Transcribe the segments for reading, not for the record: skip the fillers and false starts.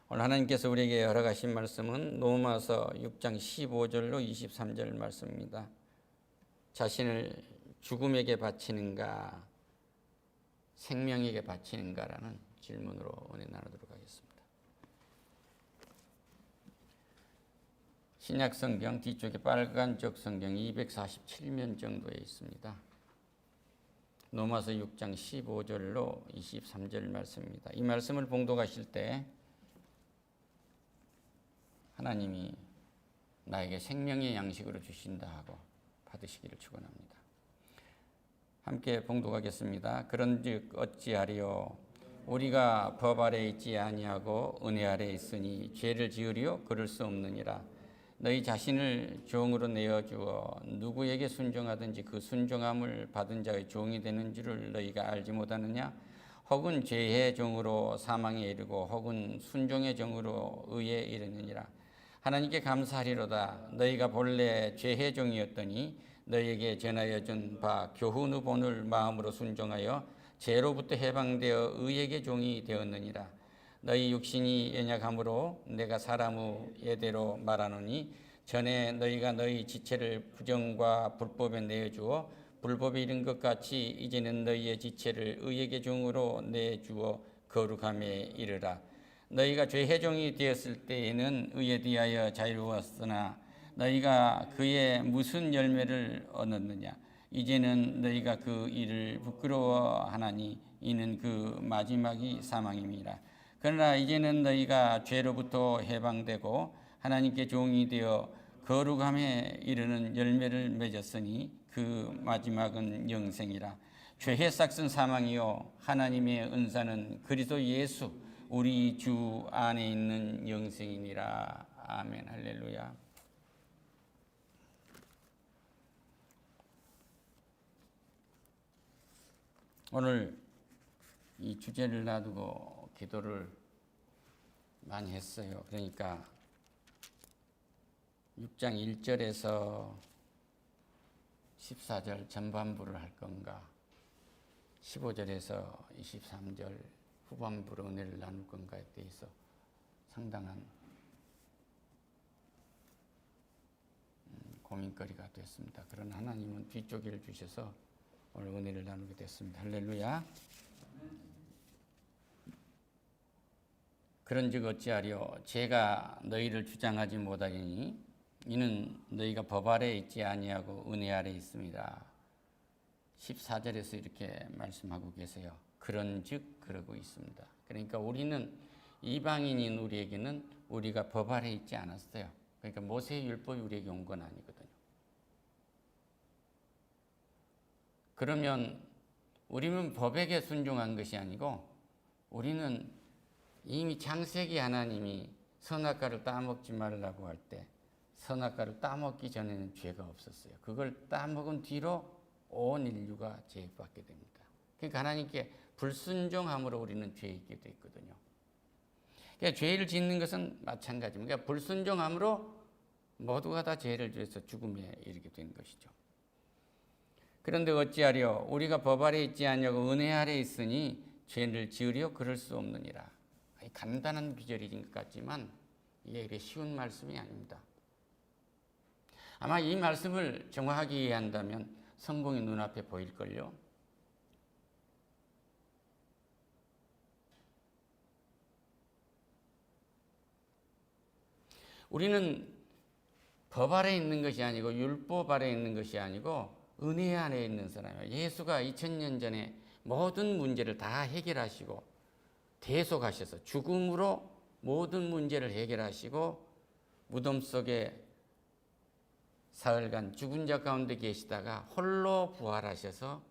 오늘 하나님께서 우리에게 허락하신 말씀은 로마서 6장 15절로 23절 말씀입니다. 자신을 죽음에게 바치는가 생명에게 바치는가라는 질문으로 은혜 나누도록 하겠습니다. 신약 성경 뒤쪽에 빨간 쪽 성경 247면 정도에 있습니다. 로마서 6장 15절로 23절 말씀입니다. 이 말씀을 봉독하실 때 하나님이 나에게 생명의 양식으로 주신다 하고 받으시기를 축원합니다. 함께 봉독하겠습니다. 그런즉 어찌하리요 우리가 법 아래 있지 아니하고 은혜 아래 있으니 죄를 지으리요 그럴 수 없느니라. 너희 자신을 종으로 내어주어 누구에게 순종하든지 그 순종함을 받은 자의 종이 되는 줄을 너희가 알지 못하느냐? 혹은 죄의 종으로 사망에 이르고 혹은 순종의 종으로 의에 이르느니라. 하나님께 감사하리로다. 너희가 본래 죄의 종이었더니 너희에게 전하여 준 바 교훈의 본을 마음으로 순종하여 죄로부터 해방되어 의에게 종이 되었느니라. 너희 육신이 연약함으로 내가 사람의 예대로 말하노니 전에 너희가 너희 지체를 부정과 불법에 내주어 불법에 이른 것 같이 이제는 너희의 지체를 의에게 종으로 내주어 거룩함에 이르라. 너희가 죄의 종이 되었을 때에는 의에 대하여 자유로웠으나 너희가 그의 무슨 열매를 얻었느냐? 이제는 너희가 그 일을 부끄러워하나니 이는 그 마지막이 사망임이라. 그러나 이제는 너희가 죄로부터 해방되고 하나님께 종이 되어 거룩함에 이르는 열매를 맺었으니 그 마지막은 영생이라. 죄의 싹은 사망이요 하나님의 은사는 그리스도 예수 우리 주 안에 있는 영생이니라. 아멘. 할렐루야. 오늘 이 주제를 놔두고 기도를 많이 했어요. 그러니까 6장 1절에서 14절 전반부를 할 건가 15절에서 23절 후반부로 은혜를 나눌 건가에 대해서 상당한 고민거리가 됐습니다. 그러나 하나님은 뒤쪽을 주셔서 오늘 은혜를 나누게 됐습니다. 할렐루야. 그런즉 어찌하리요 제가 너희를 주장하지 못하리니 이는 너희가 법 아래 있지 아니하고 은혜 아래 있습니다. 14절에서 이렇게 말씀하고 계세요. 그런즉 그러고 있습니다. 그러니까 우리는 이방인인 우리에게는 우리가 법 아래 있지 않았어요. 그러니까 모세의 율법이 우리에게 온 건 아니거든요. 그러면 우리는 법에게 순종한 것이 아니고 우리는 이미 창세기 하나님이 선악과를 따먹지 말라고 할 때 선악과를 따먹기 전에는 죄가 없었어요. 그걸 따먹은 뒤로 온 인류가 죄받게 됩니다. 그러니까 하나님께 불순종함으로 우리는 죄에 있게 돼 있거든요. 그러니까 죄를 짓는 것은 마찬가지입니다. 그러니까 불순종함으로 모두가 다 죄를 지어서 죽음에 이르게 된 것이죠. 그런데 어찌하려 우리가 법 아래 있지 아니하고 은혜 아래 있으니 죄를 지으려 그럴 수 없느니라. 간단한 비절인 것 같지만 이게 이렇게 쉬운 말씀이 아닙니다. 아마 이 말씀을 정확하게 이해한다면 성공이 눈앞에 보일걸요. 우리는 법 아래 있는 것이 아니고 율법 아래 있는 것이 아니고 은혜 안에 있는 사람이에요. 예수가 2000년 전에 모든 문제를 다 해결하시고 대속하셔서 죽음으로 모든 문제를 해결하시고 무덤 속에 사흘간 죽은 자 가운데 계시다가 홀로 부활하셔서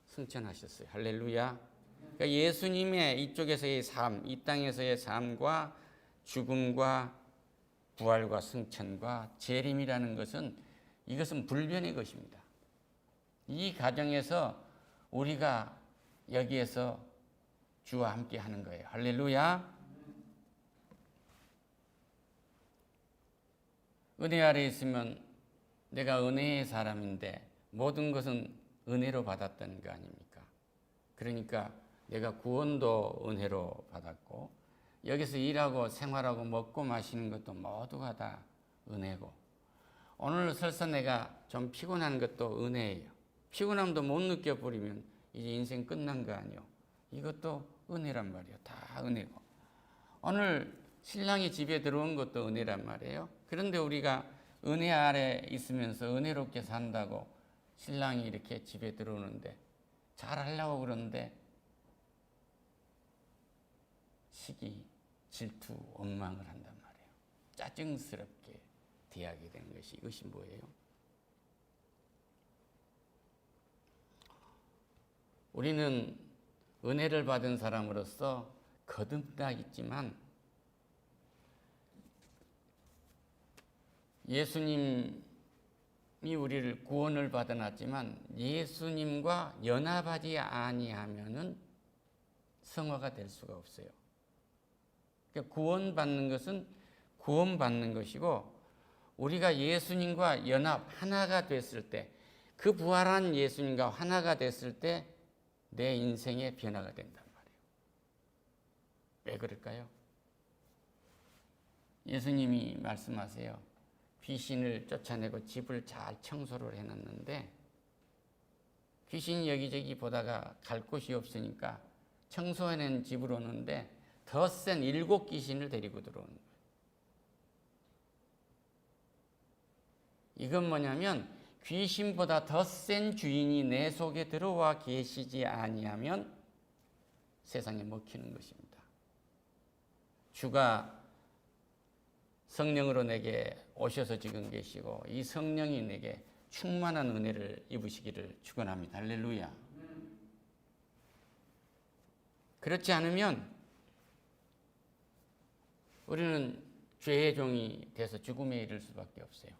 승천하셨어요. 할렐루야. 그러니까 예수님의 이쪽에서의 삶, 이 땅에서의 삶과 죽음과 부활과 승천과 재림이라는 것은 이것은 불변의 것입니다. 이 과정에서 우리가 여기에서 주와 함께 하는 거예요. 할렐루야. 은혜 아래 있으면 내가 은혜의 사람인데 모든 것은 은혜로 받았다는 거 아닙니까? 그러니까 내가 구원도 은혜로 받았고 여기서 일하고 생활하고 먹고 마시는 것도 모두가 다 은혜고, 오늘 설사 내가 좀 피곤한 것도 은혜예요. 피곤함도 못 느껴버리면 이제 인생 끝난 거 아니요. 이것도 은혜란 말이에요. 다 은혜고. 오늘 신랑이 집에 들어온 것도 은혜란 말이에요. 그런데 우리가 은혜 아래 있으면서 은혜롭게 산다고 신랑이 이렇게 집에 들어오는데 잘하려고 그러는데 시기, 질투, 원망을 한단 말이에요. 짜증스럽게 대하게 되는 것이, 이것이 뭐예요? 우리는 은혜를 받은 사람으로서 거듭나있지만 예수님이 우리를 구원을 받아놨지만 예수님과 연합하지 아니하면은 성화가 될 수가 없어요. 그러니까 구원받는 것은 구원받는 것이고, 우리가 예수님과 연합, 하나가 됐을 때, 그 부활한 예수님과 하나가 됐을 때 내 인생의 변화가 된단 말이에요. 왜 그럴까요? 예수님이 말씀하세요. 귀신을 쫓아내고 집을 잘 청소를 해놨는데 귀신이 여기저기 보다가 갈 곳이 없으니까 청소해낸 집으로 오는데 더 센 7 귀신을 데리고 들어오는 거예요. 이건 뭐냐면 귀신보다 더 센 주인이 내 속에 들어와 계시지 아니하면 세상에 먹히는 것입니다. 주가 성령으로 내게 오셔서 지금 계시고 이 성령이 내게 충만한 은혜를 입으시기를 축원합니다. 할렐루야. 그렇지 않으면 우리는 죄의 종이 돼서 죽음에 이를 수밖에 없어요.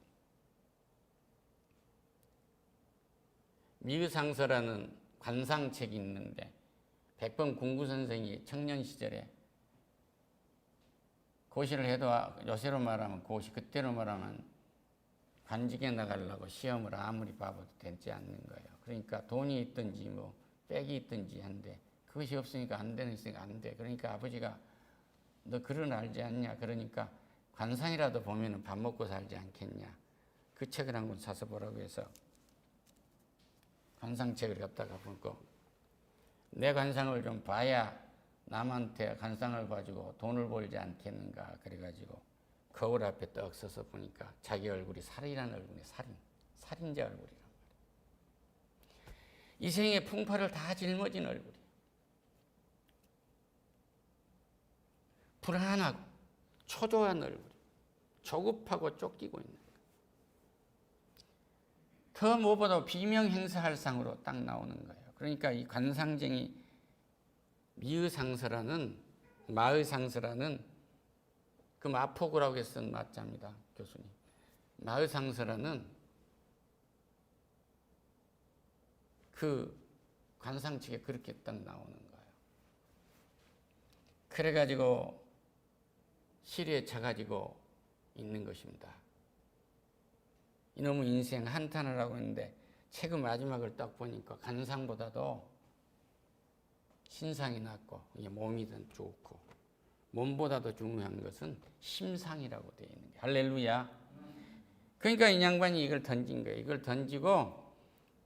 미의상서라는 관상책이 있는데 백범 공구선생이 청년 시절에 고시를 해도 요새로 말하면 고시, 그때로 말하면 관직에 나가려고 시험을 아무리 봐도 되지 않는 거예요. 그러니까 돈이 있든지 뭐 백이 있든지 한데 그것이 없으니까 안 되는 있으니까 안 돼. 그러니까 아버지가 너 글은 알지 않냐? 그러니까 관상이라도 보면은 밥 먹고 살지 않겠냐? 그 책을 한 권 사서 보라고 해서 관상책을 갖다가 보고 내 관상을 좀 봐야 남한테 관상을 봐주고 돈을 벌지 않겠는가 그래가지고 거울 앞에 떡 서서 보니까 자기 얼굴이 살인한 얼굴이 살인자 얼굴이란 말이에요. 이 생의 풍파를 다 짊어진 얼굴이에요. 불안하고 초조한 얼굴, 조급하고 쫓기고 있는 거예요. 더 무엇보다 비명 행사할 상으로 딱 나오는 거예요. 그러니까 이 관상쟁이 미의상서라는 마의상서라는 그 마포구라고 쓴 마자입니다. 교수님. 마의상서라는 그 관상책에 그렇게 딱 나오는 거예요. 그래가지고 시리에 차가지고 있는 것입니다. 이놈의 인생 한탄을 하고 있는데 책의 마지막을 딱 보니까 관상보다도 신상이 낫고 몸이 더 좋고 몸보다도 중요한 것은 심상이라고 되어 있는 거예요. 할렐루야. 그러니까 이 양반이 이걸 던진 거예요. 이걸 던지고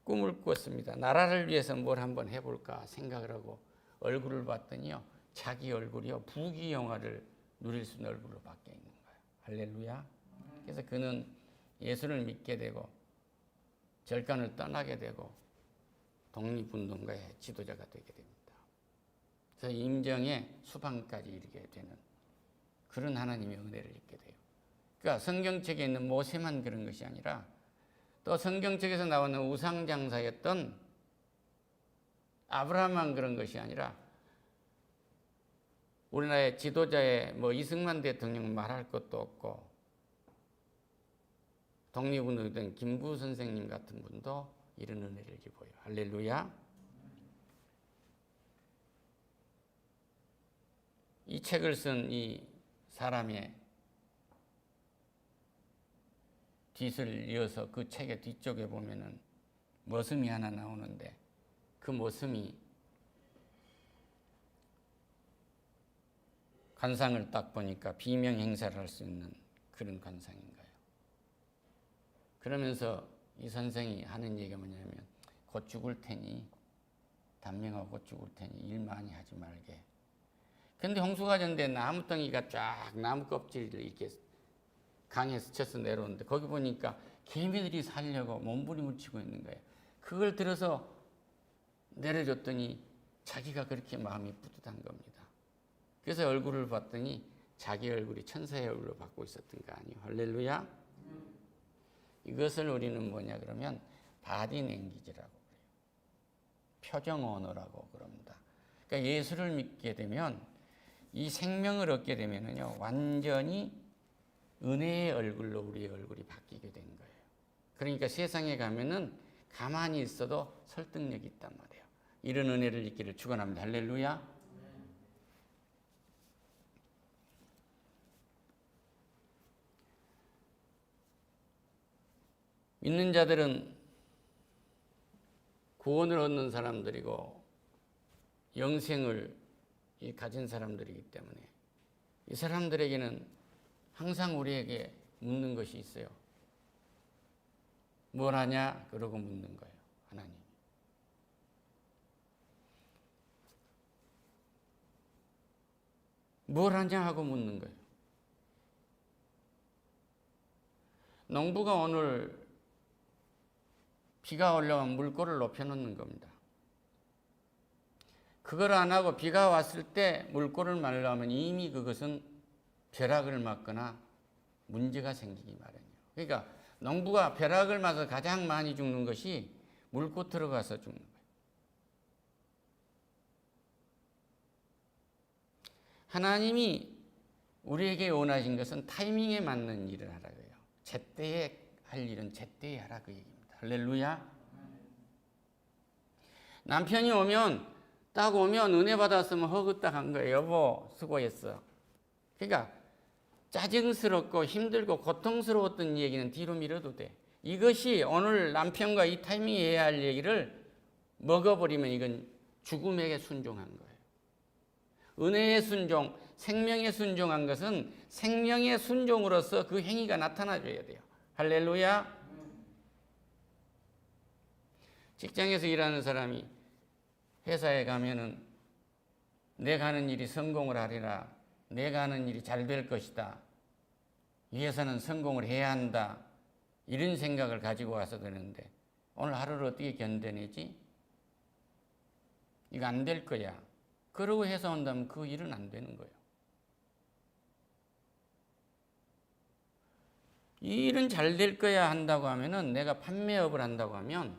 꿈을 꿨습니다. 나라를 위해서 뭘 한번 해볼까 생각을 하고 얼굴을 봤더니요. 자기 얼굴이요. 부귀영화를 누릴 수 있는 얼굴로 바뀌어 있는 거예요. 할렐루야. 그래서 그는 예수를 믿게 되고 절간을 떠나게 되고 독립운동가의 지도자가 되게 됩니다. 그래서 임정의 수방까지 이르게 되는 그런 하나님의 은혜를 입게 돼요. 그러니까 성경책에 있는 모세만 그런 것이 아니라 또 성경책에서 나오는 우상장사였던 아브라함만 그런 것이 아니라 우리나라의 지도자의 뭐 이승만 대통령 말할 것도 없고 독립운동이던 김구 선생님 같은 분도 이런 은혜를 입어요. 할렐루야. 이 책을 쓴 이 사람의 뒷을 이어서 그 책의 뒤쪽에 보면은 머슴이 하나 나오는데 그 머슴이 관상을 딱 보니까 비명 행사를 할 수 있는 그런 관상인가요? 그러면서 이 선생이 하는 얘기가 뭐냐면 곧 죽을 테니 단명하고 곧 죽을 테니 일 많이 하지 말게. 근데 홍수가 졌는데 나무덩이가 쫙 나무 껍질을 이렇게 강에 스쳐서 내려오는데 거기 보니까 개미들이 살려고 몸부림을 치고 있는 거예요. 그걸 들어서 내려줬더니 자기가 그렇게 마음이 뿌듯한 겁니다. 그래서 얼굴을 봤더니 자기 얼굴이 천사의 얼굴로 받고 있었던 거 아니에요. 할렐루야. 이것을 우리는 뭐냐 그러면 바디 랭귀지라고 그래요. 표정 언어라고 그럽니다. 그러니까 예수를 믿게 되면 이 생명을 얻게 되면은요 완전히 은혜의 얼굴로 우리의 얼굴이 바뀌게 된 거예요. 그러니까 세상에 가면은 가만히 있어도 설득력이 있단 말이에요. 이런 은혜를 있기를 축원합니다. 할렐루야. 믿는 자들은 구원을 얻는 사람들이고 영생을 가진 사람들이기 때문에 이 사람들에게는 항상 우리에게 묻는 것이 있어요. 뭘 하냐? 그러고 묻는 거예요. 하나님. 뭘 하냐 하고 묻는 거예요. 농부가 오늘 비가 올라오면 물꼬를 높여놓는 겁니다. 그걸 안 하고 비가 왔을 때 물꼬를 말려면 이미 그것은 벼락을 맞거나 문제가 생기기 마련이에요. 그러니까 농부가 벼락을 맞아 가장 많이 죽는 것이 물꼬 들어가서 죽는 거예요. 하나님이 우리에게 원하신 것은 타이밍에 맞는 일을 하라고 해요. 제때에 할 일은 제때에 하라 그 얘기입니다. 할렐루야. 남편이 딱 오면 은혜 받았으면 허그딱 한 거예요. 여보 수고했어. 그러니까 짜증스럽고 힘들고 고통스러웠던 얘기는 뒤로 미뤄도 돼. 이것이 오늘 남편과 이 타이밍에 해야 할 얘기를 먹어버리면 이건 죽음에게 순종한 거예요. 은혜의 순종, 생명의 순종한 것은 생명의 순종으로서 그 행위가 나타나줘야 돼요. 할렐루야. 직장에서 일하는 사람이 회사에 가면은 내가 하는 일이 성공을 하리라. 내가 하는 일이 잘 될 것이다. 이 회사는 성공을 해야 한다. 이런 생각을 가지고 와서 되는데 오늘 하루를 어떻게 견뎌내지? 이거 안 될 거야. 그러고 회사 온다면 그 일은 안 되는 거예요. 이 일은 잘 될 거야 한다고 하면은 내가 판매업을 한다고 하면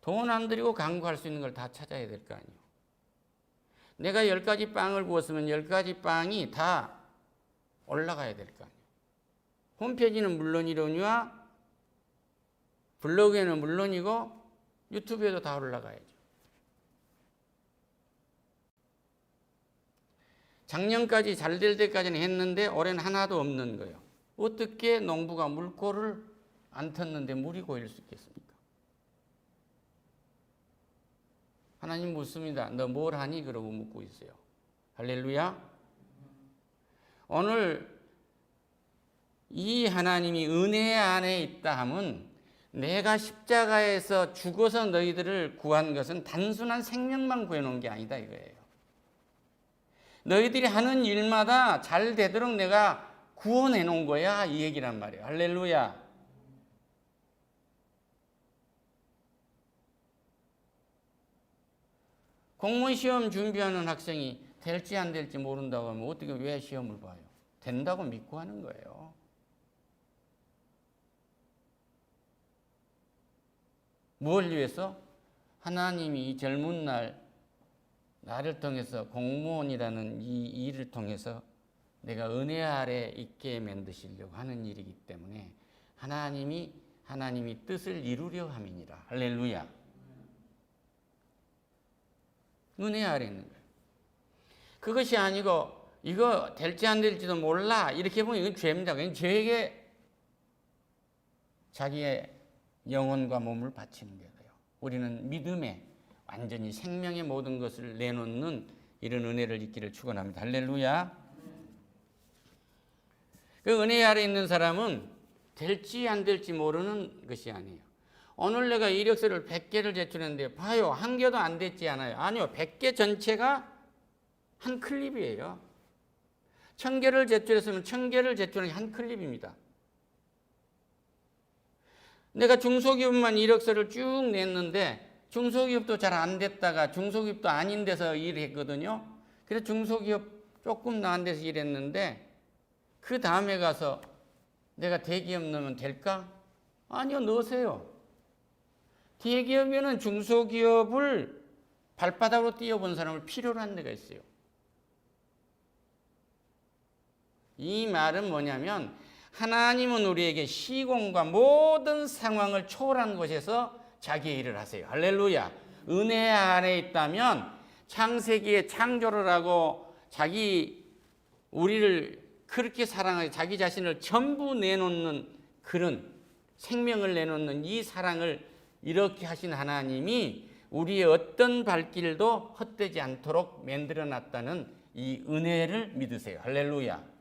돈 안 들이고 광고할 수 있는 걸 다 찾아야 될 거 아니에요. 내가 10가지 빵을 구웠으면 10가지 빵이 다 올라가야 될 거 아니에요. 홈페이지는 물론이로니와 블로그에는 물론이고 유튜브에도 다 올라가야죠. 작년까지 잘 될 때까지는 했는데 올해는 하나도 없는 거예요. 어떻게 농부가 물꼬를 안 텄는데 물이 고일 수 있겠습니까? 하나님 묻습니다. 너 뭘 하니? 그러고 묻고 있어요. 할렐루야. 오늘 이 하나님이 은혜 안에 있다 함은 내가 십자가에서 죽어서 너희들을 구한 것은 단순한 생명만 구해놓은 게 아니다 이거예요. 너희들이 하는 일마다 잘 되도록 내가 구원해 놓은 거야 이 얘기란 말이에요. 할렐루야. 공무원 시험 준비하는 학생이 될지 안 될지 모른다고 하면 어떻게 왜 시험을 봐요? 된다고 믿고 하는 거예요. 뭘 위해서? 하나님이 이 젊은 날 나를 통해서 공무원이라는 이 일을 통해서 내가 은혜 아래 있게 만드시려고 하는 일이기 때문에 하나님이 뜻을 이루려 함이니라. 할렐루야. 은혜 아래 있는 거예요. 그것이 아니고 이거 될지 안 될지도 몰라 이렇게 보면 이건 죄입니다. 그냥 죄에게 자기의 영혼과 몸을 바치는 거예요. 우리는 믿음에 완전히 생명의 모든 것을 내놓는 이런 은혜를 있기를 축원합니다. 할렐루야. 그 은혜 아래 있는 사람은 될지 안 될지 모르는 것이 아니에요. 오늘 내가 이력서를 100개를 제출했는데 봐요. 한 개도 안 됐지 않아요. 아니요. 100개 전체가 한 클립이에요. 1000개를 제출했으면 1000개를 제출한 게 한 클립입니다. 내가 중소기업만 이력서를 쭉 냈는데 중소기업도 잘 안 됐다가 중소기업도 아닌 데서 일했거든요. 그래서 중소기업 조금 나은 데서 일했는데 그 다음에 가서 내가 대기업 넣으면 될까? 아니요, 넣으세요. 대기업에는 중소기업을 발바닥으로 띄워본 사람을 필요로 한 데가 있어요. 이 말은 뭐냐면 하나님은 우리에게 시공과 모든 상황을 초월한 곳에서 자기의 일을 하세요. 할렐루야. 은혜 안에 있다면 창세기에 창조를 하고 우리를 그렇게 사랑하게 자기 자신을 전부 내놓는 그런 생명을 내놓는 이 사랑을 이렇게 하신 하나님이 우리의 어떤 발길도 헛되지 않도록 만들어 놨다는 이 은혜를 믿으세요. 할렐루야.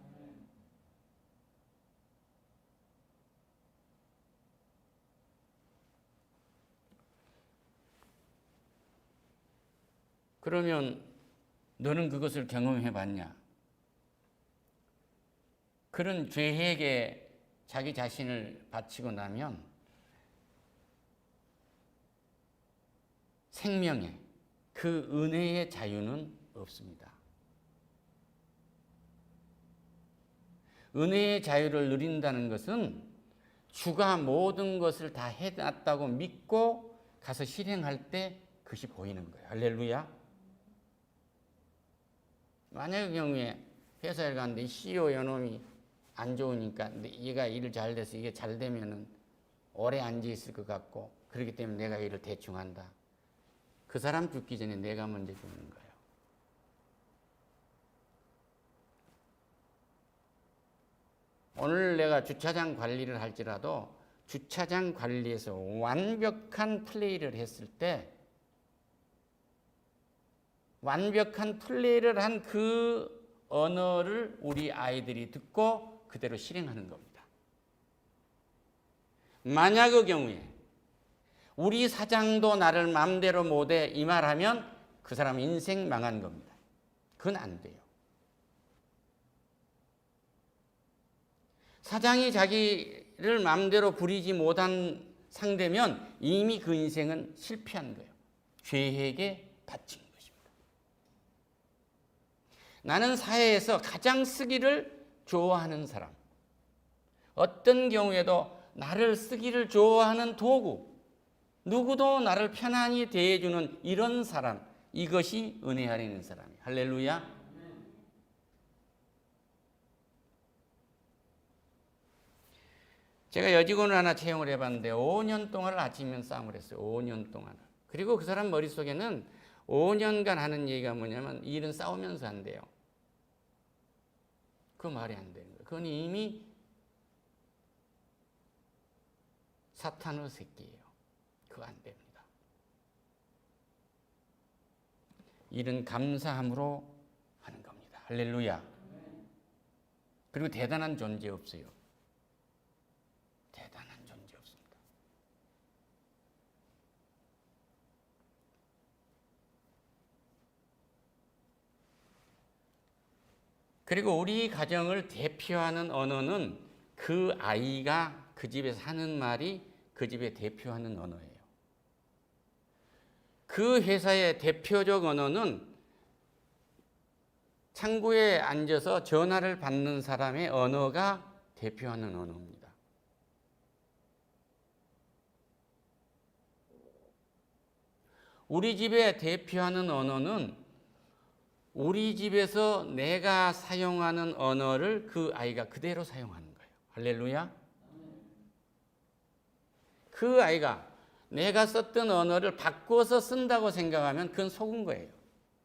그러면 너는 그것을 경험해 봤냐? 그런 죄에게 자기 자신을 바치고 나면 생명에 그 은혜의 자유는 없습니다. 은혜의 자유를 누린다는 것은 주가 모든 것을 다 해놨다고 믿고 가서 실행할 때 그것이 보이는 거예요. 할렐루야. 만약의 경우에 회사에 갔는데 CEO 연놈이 안 좋으니까 근데 얘가 일을 잘 돼서 이게 잘 되면은 오래 앉아 있을 것 같고 그렇기 때문에 내가 일을 대충 한다. 그 사람 죽기 전에 내가 먼저 죽는 거예요. 오늘 내가 주차장 관리를 할지라도 주차장 관리에서 완벽한 플레이를 했을 때 완벽한 플레이를 한 그 언어를 우리 아이들이 듣고 그대로 실행하는 겁니다. 만약의 경우에 우리 사장도 나를 마음대로 못해 이 말하면 그 사람 인생 망한 겁니다. 그건 안 돼요. 사장이 자기를 마음대로 부리지 못한 상대면 이미 그 인생은 실패한 거예요. 죄에게 바친 거예요. 나는 사회에서 가장 쓰기를 좋아하는 사람. 어떤 경우에도 나를 쓰기를 좋아하는 도구. 누구도 나를 편안히 대해주는 이런 사람. 이것이 은혜 아래 있는 사람이에요. 할렐루야. 제가 여직원을 하나 채용을 해봤는데 5년 동안을 아침면 싸움을 했어요. 5년 동안을. 그리고 그 사람 머릿속에는 5년간 하는 얘기가 뭐냐면 일은 싸우면서 한대요. 그 말이 안 되는 거예요. 그건 이미 사탄의 새끼예요. 그거 안 됩니다. 일은 감사함으로 하는 겁니다. 할렐루야. 그리고 대단한 존재 없어요. 대단한 존재 없습니다. 그리고 우리 가정을 대표하는 언어는 그 아이가 그 집에서 하는 말이 그 집에 대표하는 언어예요. 그 회사의 대표적 언어는 창구에 앉아서 전화를 받는 사람의 언어가 대표하는 언어입니다. 우리 집에 대표하는 언어는 우리 집에서 내가 사용하는 언어를 그 아이가 그대로 사용하는 거예요. 할렐루야. 그 아이가 내가 썼던 언어를 바꿔서 쓴다고 생각하면 그건 속은 거예요.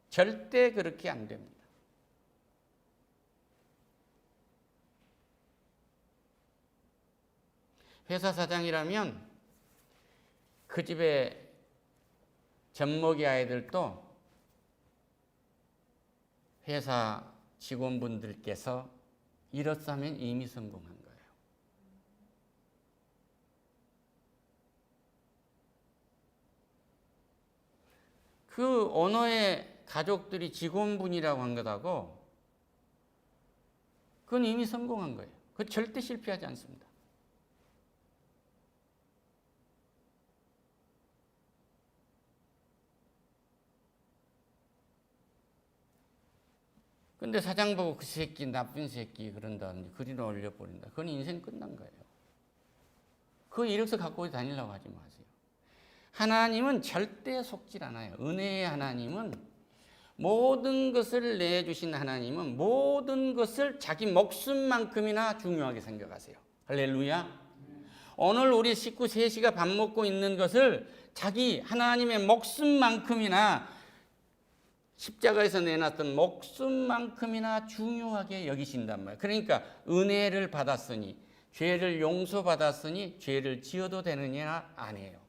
절대 그렇게 안 됩니다. 회사 사장이라면 그 집에 젖먹이 아이들도 회사 직원분들께서 이렇다면 이미 성공한 거예요. 그 오너의 가족들이 직원분이라고 한 것하고 그건 이미 성공한 거예요. 그건 절대 실패하지 않습니다. 근데 사장 보고 그 새끼 나쁜 새끼 그런다든지 글이나 올려버린다. 그건 인생 끝난 거예요. 그 이력서 갖고 다니려고 하지 마세요. 하나님은 절대 속질 않아요. 은혜의 하나님은 모든 것을 내주신 하나님은 모든 것을 자기 목숨만큼이나 중요하게 생각하세요. 할렐루야. 오늘 우리 식구 셋이가 밥 먹고 있는 것을 자기 하나님의 목숨만큼이나 십자가에서 내놨던 목숨만큼이나 중요하게 여기신단 말이에요. 그러니까 은혜를 받았으니 죄를 용서받았으니 죄를 지어도 되느냐 안 해요.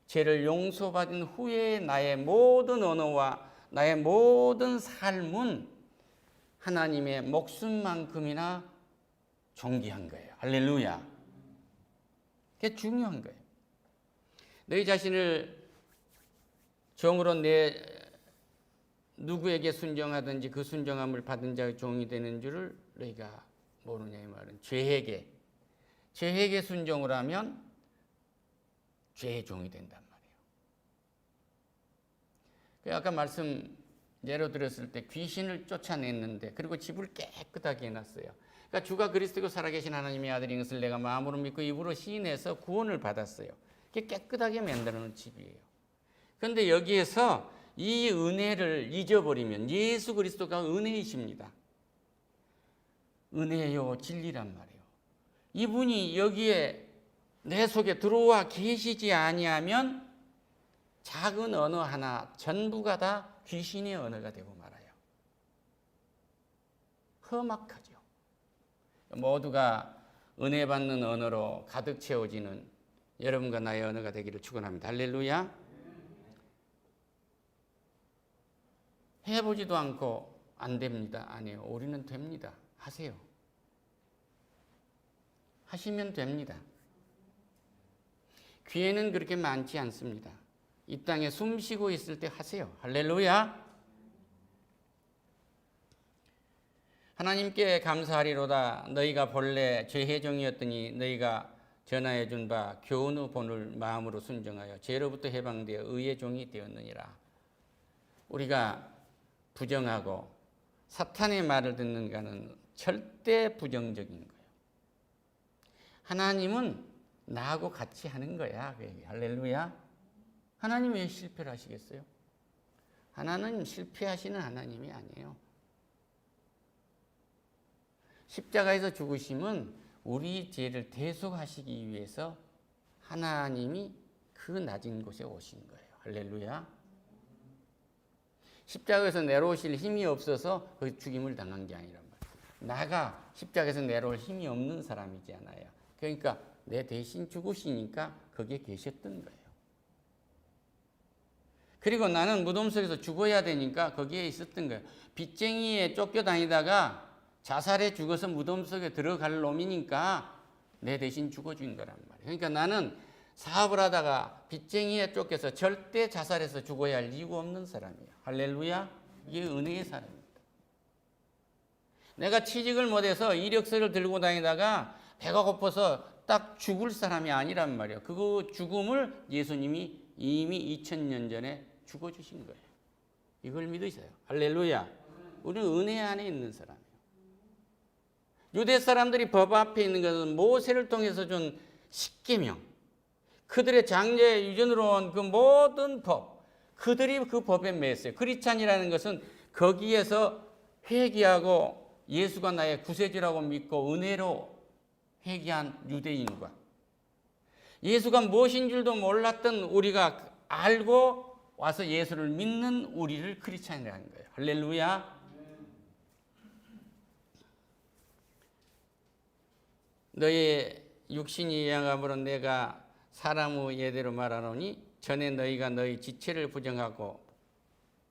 죄를 용서받은 후에 나의 모든 언어와 나의 모든 삶은 하나님의 목숨만큼이나 존귀한 거예요. 할렐루야. 그게 중요한 거예요. 너희 자신을 종으로 누구에게 순종하든지 그 순종함을 받은 자의 종이 되는 줄을 너희가 모르냐 이 말은 죄에게 순종을 하면 죄의 종이 된단 말이에요. 아까 말씀 예로 들었을 때 귀신을 쫓아냈는데 그리고 집을 깨끗하게 해놨어요. 그러니까 주가 그리스도고 살아계신 하나님의 아들인 것을 내가 마음으로 믿고 입으로 시인해서 구원을 받았어요. 그게 깨끗하게 만들어 놓은 집이에요. 그런데 여기에서 이 은혜를 잊어버리면 예수 그리스도가 은혜이십니다. 은혜요 진리란 말이에요. 이분이 여기에 내 속에 들어와 계시지 아니하면 작은 언어 하나 전부가 다 귀신의 언어가 되고 말아요. 험악하죠. 모두가 은혜 받는 언어로 가득 채워지는 여러분과 나의 언어가 되기를 축원합니다. 할렐루야. 해보지도 않고 안 됩니다. 안 해요. 우리는 됩니다. 하세요. 하시면 됩니다. 기회는 그렇게 많지 않습니다. 이 땅에 숨 쉬고 있을 때 하세요. 할렐루야. 하나님께 감사하리로다. 너희가 본래 죄의 종이었더니 너희가 전하여 준 바 교훈의 본을 마음으로 순종하여 죄로부터 해방되어 의의 종이 되었느니라. 우리가 부정하고 사탄의 말을 듣는가는 절대 부정적인 거예요. 하나님은 나하고 같이 하는 거야. 할렐루야. 하나님 왜 실패를 하시겠어요? 하나님 실패하시는 하나님이 아니에요. 십자가에서 죽으심은 우리 죄를 대속하시기 위해서 하나님이 그 낮은 곳에 오신 거예요. 할렐루야. 십자가에서 내려오실 힘이 없어서 그 죽임을 당한 게 아니란 말이에요. 나가 십자가에서 내려올 힘이 없는 사람이잖아요. 그러니까 내 대신 죽으시니까 거기에 계셨던 거예요. 그리고 나는 무덤 속에서 죽어야 되니까 거기에 있었던 거예요. 빚쟁이에 쫓겨다니다가 자살해 죽어서 무덤 속에 들어갈 놈이니까 내 대신 죽어준 거란 말이에요. 그러니까 나는 사업을 하다가 빚쟁이에 쫓겨서 절대 자살해서 죽어야 할 이유가 없는 사람이에요. 할렐루야. 이게 은혜의 사람입니다. 내가 취직을 못해서 이력서를 들고 다니다가 배가 고파서 딱 죽을 사람이 아니란 말이에요. 그 죽음을 예수님이 이미 2000년 전에 죽어주신 거예요. 이걸 믿으세요. 할렐루야. 우리는 은혜 안에 있는 사람이에요. 유대 사람들이 법 앞에 있는 것은 모세를 통해서 준 십계명, 그들의 장제 유전으로 온 그 모든 법, 그들이 그 법에 매였어요. 크리스찬이라는 것은 거기에서 회개하고 예수가 나의 구세주라고 믿고 은혜로 회개한 유대인과 예수가 무엇인 줄도 몰랐던 우리가 알고 와서 예수를 믿는 우리를 크리스찬이라는 거예요. 할렐루야. 너의 육신이 양함으로 내가 사람의 예대로 말하노니 전에 너희가 너희 지체를 부정하고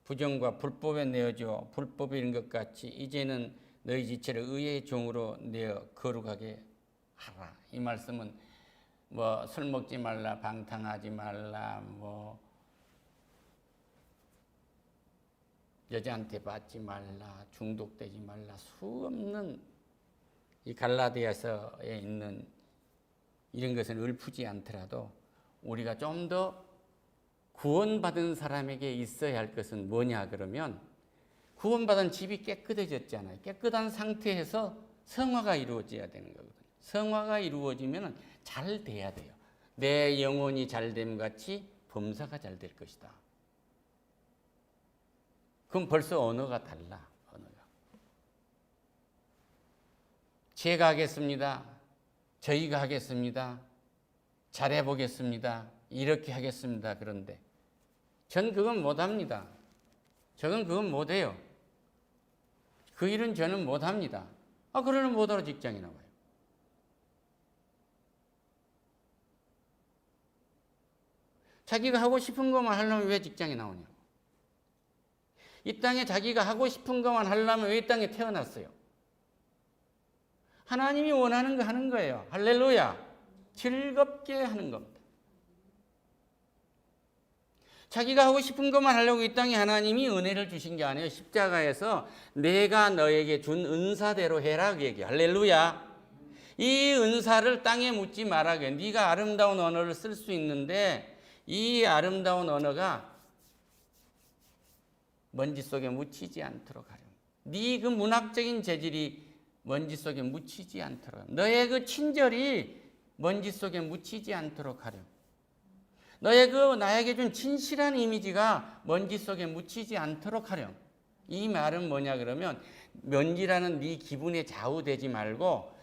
부정과 불법에 내어져 불법인 것 같이 이제는 너희 지체를 의의 종으로 내어 거룩하게 하라. 이 말씀은 뭐 술 먹지 말라, 방탕하지 말라, 뭐 여자한테 받지 말라, 중독되지 말라, 수없는 이 갈라디아서에 있는 이런 것은 읊지 않더라도 우리가 좀 더 구원받은 사람에게 있어야 할 것은 뭐냐 그러면 구원받은 집이 깨끗해졌잖아요. 깨끗한 상태에서 성화가 이루어져야 되는 거거든요. 성화가 이루어지면 잘 돼야 돼요. 내 영혼이 잘됨 같이 범사가 잘 될 것이다. 그럼 벌써 언어가 달라. 언어가. 제가 하겠습니다. 저희가 하겠습니다. 잘해보겠습니다. 이렇게 하겠습니다. 그런데 전 그건 못합니다. 저건 그건 못해요. 그 일은 저는 못합니다. 그러면 못하러 직장에 나와요. 자기가 하고 싶은 것만 하려면 왜 직장에 나오냐고. 이 땅에 자기가 하고 싶은 것만 하려면 왜 이 땅에 태어났어요? 하나님이 원하는 거 하는 거예요. 할렐루야. 즐겁게 하는 겁니다. 자기가 하고 싶은 것만 하려고 이 땅에 하나님이 은혜를 주신 게 아니에요. 십자가에서 내가 너에게 준 은사대로 해라 그 얘기예요. 할렐루야. 이 은사를 땅에 묻지 말아. 네가 아름다운 언어를 쓸 수 있는데 이 아름다운 언어가 먼지 속에 묻히지 않도록 하렴. 네 그 문학적인 재질이 먼지 속에 묻히지 않도록 하렴. 너의 그 친절이 먼지 속에 묻히지 않도록 하렴. 너의 그 나에게 준 진실한 이미지가 먼지 속에 묻히지 않도록 하렴. 이 말은 뭐냐 그러면 먼지라는 네 기분에 좌우되지 말고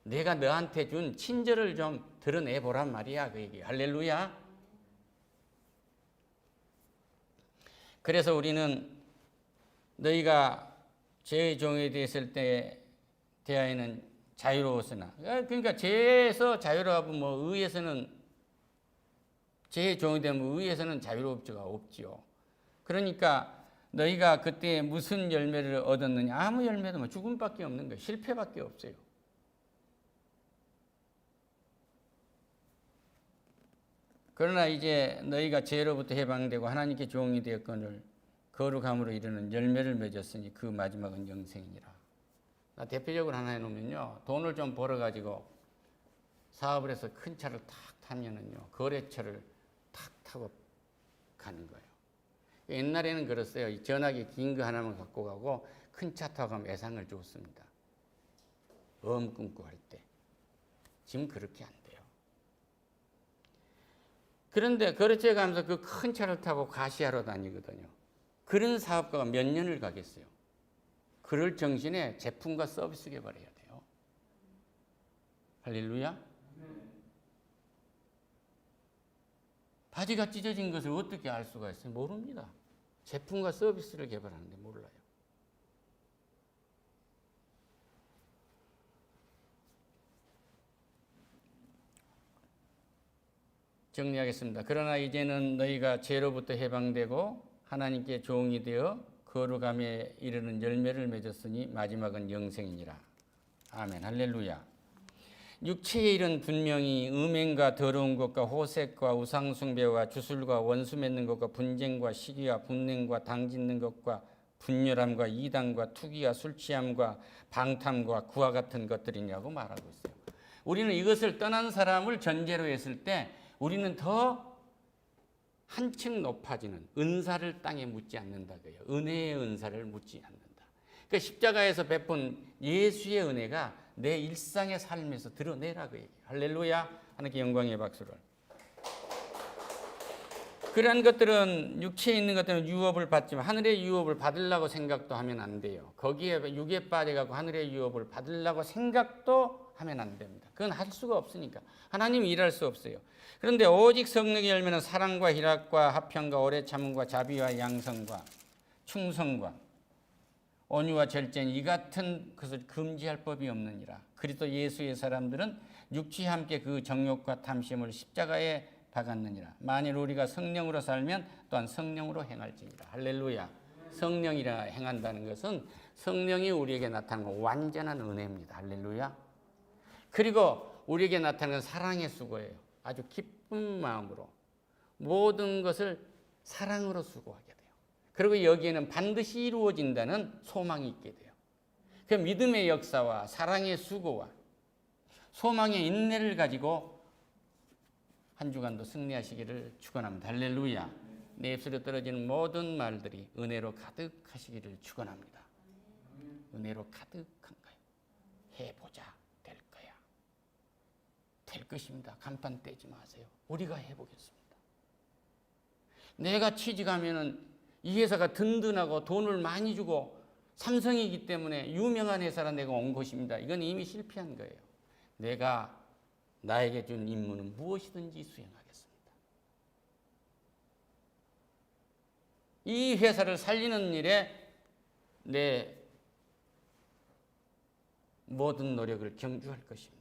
내가 너한테 준 친절을 좀 드러내보란 말이야. 그 얘기. 할렐루야. 그래서 우리는 너희가 죄의 종이 되었을 때 대하여는 자유로웠으나, 그러니까 죄에서 자유로우면 뭐 의에서는 죄의 종이 되면 의에서는 자유로울 수가 없지요. 그러니까 너희가 그때 무슨 열매를 얻었느냐? 아무 열매도 뭐 죽음밖에 없는 거예요. 실패밖에 없어요. 그러나 이제 너희가 죄로부터 해방되고 하나님께 종이 되었거늘 거룩함으로 이르는 열매를 맺었으니 그 마지막은 영생이니라. 대표적으로 하나 해놓으면요, 돈을 좀 벌어가지고 사업을 해서 큰 차를 탁 타면은요, 거래처를 탁 타고 가는 거예요. 옛날에는 그랬어요. 전화기 긴 거 하나만 갖고 가고 큰 차 타고 가면 애상을 줬습니다. 어음 끊고 할 때. 지금 그렇게 안 돼요. 그런데 거래처에 가면서 그 큰 차를 타고 가시하러 다니거든요. 그런 사업가가 몇 년을 가겠어요? 그럴 정신에 제품과 서비스 개발해야 돼요. 할렐루야. 바지가 찢어진 것을 어떻게 알 수가 있어요? 모릅니다. 제품과 서비스를 개발하는데 몰라요. 정리하겠습니다. 그러나 이제는 너희가 죄로부터 해방되고 하나님께 종이 되어 거룩함에 이르는 열매를 맺었으니 마지막은 영생이니라. 아멘. 할렐루야. 육체의 일은 분명히 음행과 더러운 것과 호색과 우상숭배와 주술과 원수 맺는 것과 분쟁과 시기와 분냉과 당짓는 것과 분열함과 이단과 투기와 술취함과 방탐과 그와 같은 것들이냐고 말하고 있어요. 우리는 이것을 떠난 사람을 전제로 했을 때 우리는 더 한층 높아지는 은사를 땅에 묻지 않는다고요. 은혜의 은사를 묻지 않는다. 그러니까 십자가에서 베푼 예수의 은혜가 내 일상의 삶에서 드러내라고 얘기해요. 할렐루야. 하나님께 영광의 박수를. 그러한 것들은 육체에 있는 것들은 유업을 받지만 하늘의 유업을 받으려고 생각도 하면 안 돼요. 거기에 육에 빠져가고 하늘의 유업을 받으려고 생각도 하면 안 됩니다. 그건 할 수가 없으니까. 하나님이 일할 수 없어요. 그런데 오직 성령의 열매는 사랑과 희락과 화평과 오래 참음과 자비와 양성과 충성과 온유와 절제는 이 같은 것을 금지할 법이 없느니라. 그리스도 예수의 사람들은 육체와 함께 그 정욕과 탐심을 십자가에 박았느니라. 만일 우리가 성령으로 살면 또한 성령으로 행할지니라. 할렐루야. 성령이라 행한다는 것은 성령이 우리에게 나타나는 완전한 은혜입니다. 할렐루야. 그리고 우리에게 나타나는 사랑의 수고예요. 아주 기쁜 마음으로 모든 것을 사랑으로 수고하게 돼요. 그리고 여기에는 반드시 이루어진다는 소망이 있게 돼요. 그 믿음의 역사와 사랑의 수고와 소망의 인내를 가지고 한 주간도 승리하시기를 축원합니다. 할렐루야. 내 입술에 떨어지는 모든 말들이 은혜로 가득하시기를 축원합니다. 은혜로 가득한 거예요. 해보자. 될 거야. 될 것입니다. 간판 떼지 마세요. 우리가 해보겠습니다. 내가 취직하면은 이 회사가 든든하고 돈을 많이 주고 삼성이기 때문에 유명한 회사라 내가 온 것입니다. 이건 이미 실패한 거예요. 내가 나에게 준 임무는 무엇이든지 수행하겠습니다. 이 회사를 살리는 일에 내 모든 노력을 경주할 것입니다.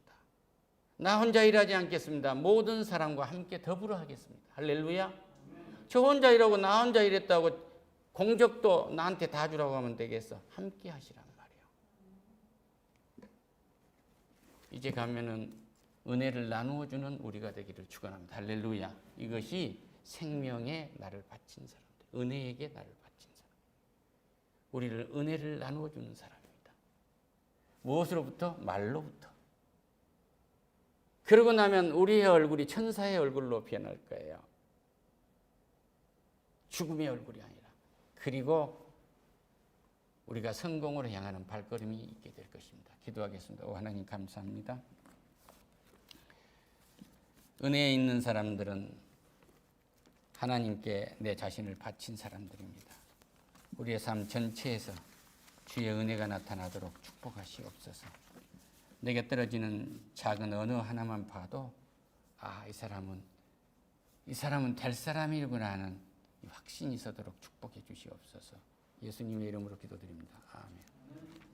나 혼자 일하지 않겠습니다. 모든 사람과 함께 더불어 하겠습니다. 할렐루야. 저 혼자 일하고 나 혼자 일했다고 공적도 나한테 다 주라고 하면 되겠어. 함께 하시란 말이에요. 이제 가면은 은혜를 나누어 주는 우리가 되기를 축원합니다. 할렐루야. 이것이 생명에 나를 바친 사람들, 은혜에게 나를 바친 사람, 우리를 은혜를 나누어 주는 사람입니다. 무엇으로부터? 말로부터. 그러고 나면 우리의 얼굴이 천사의 얼굴로 변할 거예요. 죽음의 얼굴이 아니라. 그리고 우리가 성공으로 향하는 발걸음이 있게 될 것입니다. 기도하겠습니다. 오, 하나님 감사합니다. 은혜에 있는 사람들은 하나님께 내 자신을 바친 사람들입니다. 우리의 삶 전체에서 주의 은혜가 나타나도록 축복하시옵소서. 내게 떨어지는 작은 어느 하나만 봐도 이 사람은 될 사람이구나 하는 확신이 있도록 축복해 주시옵소서. 예수님의 이름으로 기도드립니다. 아멘.